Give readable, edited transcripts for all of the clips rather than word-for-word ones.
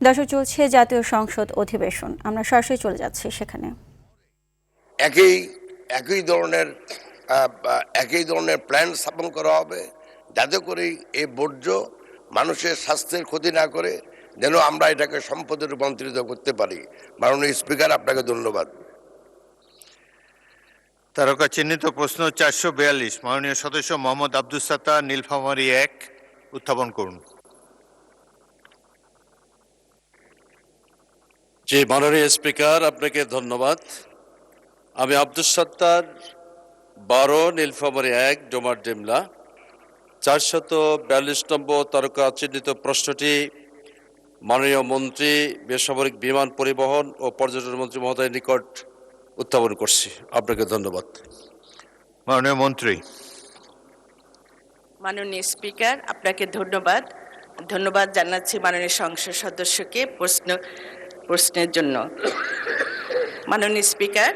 দর্শক, চলছে জাতীয় সংসদ অধিবেশন, আমরা সরাসরি চলে যাচ্ছি সেখানে। একই ধরনের প্ল্যান স্থাপন করা হবে, যাতে করে এই বর্জ্য মানুষের স্বাস্থ্যের ক্ষতি না করে, যেন আমরা এটাকে সম্পদে রূপান্তরিত করতে পারি। মাননীয় স্পিকার, আপনাকে ধন্যবাদ। তারকা চিহ্নিত প্রশ্ন 442 মাননীয় সদস্য মোহাম্মদ আব্দুস সাত্তার, নীলফামারী 1 উত্থাপন করুন। জি, মাননীয় স্পিকার, আপনাকে ধন্যবাদ। আমি আব্দুস সাত্তার, 12 নীলফামারী 1 ডোমার ডিমলা। 442 নম্বর তারকা চিহ্নিত প্রশ্নটি মাননীয় মন্ত্রী, বেসামরিক বিমান পরিবহন ও পর্যটন মন্ত্রী মহোদয়ের নিকট উত্থাপন করছি। আপনাকে ধন্যবাদ। মাননীয় মন্ত্রী। মাননীয় স্পিকার, আপনাকে ধন্যবাদ জানাচ্ছি মাননীয় সংসদ সদস্যকে প্রশ্নের জন্য। মাননীয় স্পিকার,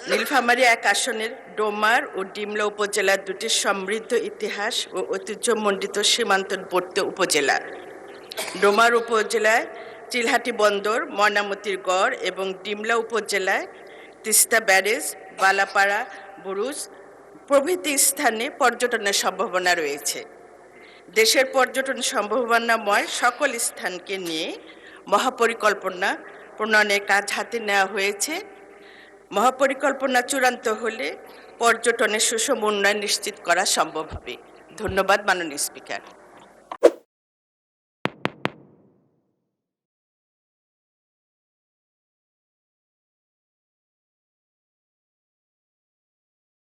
নীলফামারী 1 আসনের ডোমার ও ডিমলা উপজেলার দুটি সমৃদ্ধ ইতিহাস ও ঐতিহ্যমণ্ডিত সীমান্তবর্তী উপজেলা। ডোমার উপজেলায় চিলহাটি বন্দর, ময়নামতির গড় এবং ডিমলা উপজেলায় তিস্তা ব্যারেজ, বালাপাড়া বুরুজ প্রভৃতি স্থানে পর্যটনের সম্ভাবনা রয়েছে। দেশের পর্যটন সম্ভাবনাময় সকল স্থানকে নিয়ে মহাপরিকল্পনা প্রণয়নের কাজ হাতে নেওয়া হয়েছে। মহাপরিকল্পনা চূড়ান্ত হলে পর্যটনের সুষম উন্নয়ন নিশ্চিত করা সম্ভব হবে। ধন্যবাদ মাননীয় স্পিকার।